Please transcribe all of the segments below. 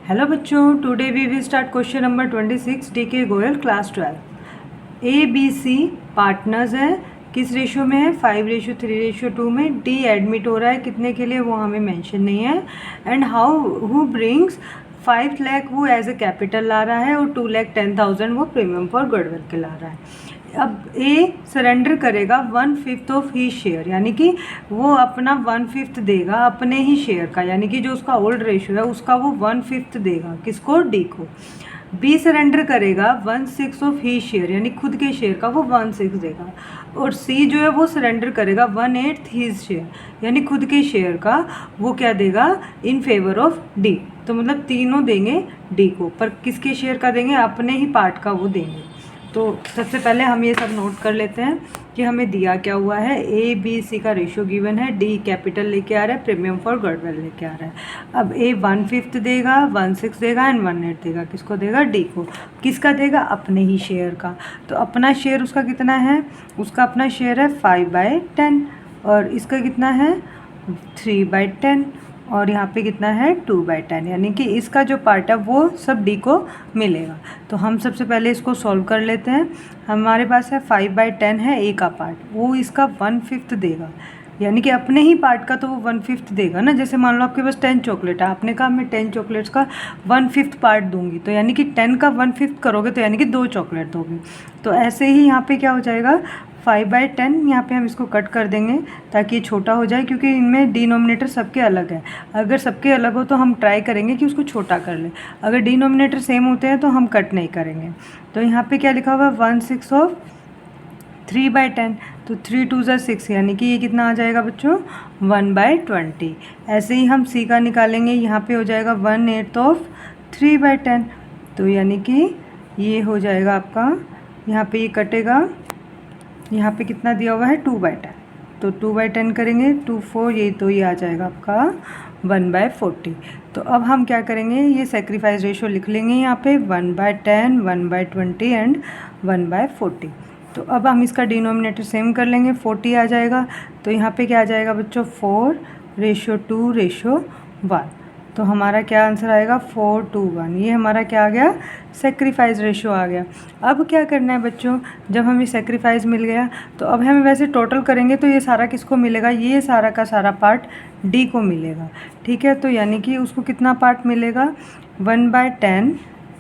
Hello बच्चों, today we will start question number 26 DK Goyal class 12। A B C partners हैं, किस ratio में है? 5:3:2 में। डी एडमिट हो रहा है, कितने के लिए वो हमें मेंशन नहीं है। And how who brings 5 lakh वो एज ए कैपिटल ला रहा है और 2,10,000 वो प्रीमियम फॉर गुडविल के ला रहा है। अब ए सरेंडर करेगा 1/5 ऑफ ही शेयर, यानी कि वो अपना 1/5 देगा अपने ही शेयर का, यानी कि जो उसका ओल्ड रेशो है उसका वो 1/5 देगा। किसको? डी को। बी सरेंडर करेगा 1/6 ऑफ ही शेयर, यानी खुद के शेयर का वो 1/6 देगा। और सी जो है वो सरेंडर करेगा 1/8 हीज शेयर, यानी खुद के शेयर का वो क्या देगा? In favour of D. तो मतलब तीनों देंगे डी को, पर किसके शेयर का देंगे? अपने ही पार्ट का वो देंगे। तो सबसे पहले हम ये सब नोट कर लेते हैं कि हमें दिया क्या हुआ है। ए बी सी का रेशो गिवन है, डी कैपिटल लेके आ रहा है, प्रीमियम फॉर गुडविल लेके आ रहा है। अब ए 1/5 देगा, 1/6 देगा एंड 1/8 देगा। किसको देगा? डी को। किसका देगा? अपने ही शेयर का। तो अपना शेयर उसका कितना है? उसका अपना शेयर है 5/10 और इसका कितना है? 3/10 और यहाँ पे कितना है? 2/10, यानी कि इसका जो पार्ट है वो सब डी को मिलेगा। तो हम सबसे पहले इसको सॉल्व कर लेते हैं। हमारे पास है 5/10 है ए का पार्ट, वो इसका 1/5 देगा, यानी कि अपने ही पार्ट का तो वो 1/5 देगा ना। जैसे मान लो आपके पास 10 चॉकलेट है, आपने कहा मैं 10 चॉकलेट्स का 1/5 पार्ट दूंगी, तो यानी कि 10 का 1/5 करोगे तो यानी कि 2 चॉकलेट दोगे। तो ऐसे ही यहाँ पे क्या हो जाएगा? 5/10 यहाँ पे हम इसको कट कर देंगे ताकि ये छोटा हो जाए, क्योंकि इनमें डिनोमिनेटर सबके अलग है। अगर सबके अलग हो तो हम ट्राई करेंगे कि उसको छोटा कर लें, अगर डिनोमिनेटर सेम होते हैं तो हम कट नहीं करेंगे। तो यहाँ पे क्या लिखा हुआ है? 1/6 ऑफ 3/10, तो 3 2 ज़ा 6, यानी कि ये कितना आ जाएगा बच्चों? 1/20। ऐसे ही हम सी का निकालेंगे, यहाँ पे हो जाएगा 1/8 ऑफ 3/10, तो यानी कि ये हो जाएगा आपका, यहाँ पे ये कटेगा, यहाँ पे कितना दिया हुआ है? 2/10, तो 2/10 करेंगे 2 4, ये तो ये आ जाएगा आपका 1/40। तो अब हम क्या करेंगे? ये सेक्रीफाइस रेशो लिख लेंगे यहाँ पे 1/10, 1/20 एंड 1/40। तो अब हम इसका डिनोमिनेटर सेम कर लेंगे, 40 आ जाएगा। तो यहाँ पे क्या आ जाएगा बच्चों? 4:2:1। तो हमारा क्या आंसर आएगा? 4:1। ये हमारा क्या आ गया? सेक्रीफाइस रेशो आ गया। अब क्या करना है बच्चों? जब हमें सेक्रीफाइस मिल गया तो अब हमें वैसे टोटल करेंगे तो ये सारा किसको मिलेगा? ये सारा का सारा पार्ट डी को मिलेगा, ठीक है। तो यानी कि उसको कितना पार्ट मिलेगा? 1/10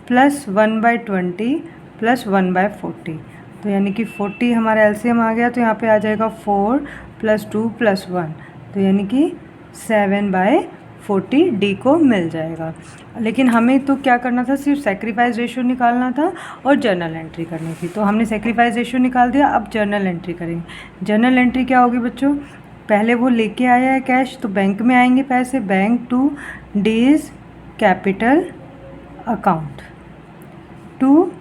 प्लस 1/20 प्लस 1/40, तो यानी कि 40 हमारा एलसीएम आ गया। तो यहाँ पे आ जाएगा 4 + 2 + 1, तो यानी कि 7/40 डी को मिल जाएगा। लेकिन हमें तो क्या करना था? सिर्फ सेक्रीफाइस रेशो निकालना था और जर्नल एंट्री करनी थी। तो हमने सेक्रीफाइस रेशो निकाल दिया, अब जर्नल एंट्री करेंगे। जर्नल एंट्री क्या होगी बच्चों? पहले वो लेके आया है कैश, तो बैंक में आएंगे पैसे, bank to these capital account to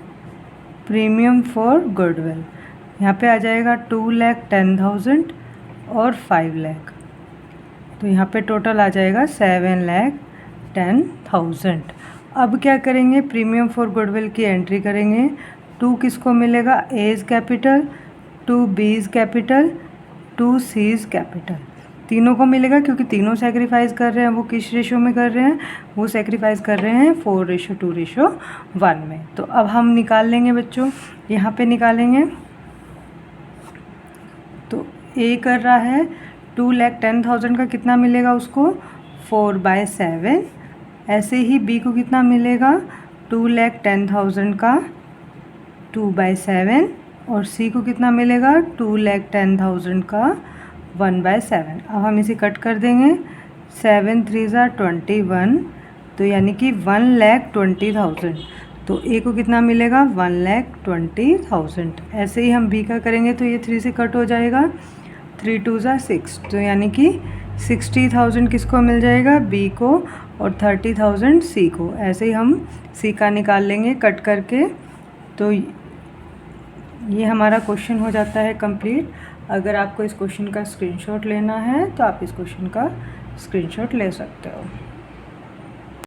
premium for goodwill. यहाँ पे आ जाएगा 2,10,000 और 5 लाख, तो यहाँ पे टोटल आ जाएगा 7,10,000। अब क्या करेंगे? प्रीमियम फॉर गुडविल की एंट्री करेंगे। 2 किसको मिलेगा? एज कैपिटल, 2 बीज कैपिटल, 2 सीज कैपिटल, तीनों को मिलेगा, क्योंकि तीनों सेक्रीफाइस कर रहे हैं। वो किस रेशो में कर रहे हैं? वो सेक्रीफाइस कर रहे हैं 4:2:1 में। तो अब हम निकाल लेंगे बच्चों, यहाँ पे निकालेंगे। तो ए कर रहा है 2,10,000 का, कितना मिलेगा उसको? 4/7। ऐसे ही बी को कितना मिलेगा? 2,10,000 का 2/7 और सी को कितना मिलेगा? 2,10,000 का 1/7। अब हम इसे कट कर देंगे, 7 3 ज़ा 21, तो यानी कि 1,20,000। तो ए को कितना मिलेगा? 1,20,000। ऐसे ही हम बी का करेंगे तो ये 3 से कट हो जाएगा, 3 2 ज़ा 6, तो यानी कि 60,000 किसको मिल जाएगा? बी को, और 30,000 सी को। ऐसे ही हम सी का निकाल लेंगे कट करके। तो ये हमारा क्वेश्चन हो जाता है कंप्लीट। अगर आपको इस क्वेश्चन का स्क्रीनशॉट लेना है तो आप इस क्वेश्चन का स्क्रीनशॉट ले सकते हो।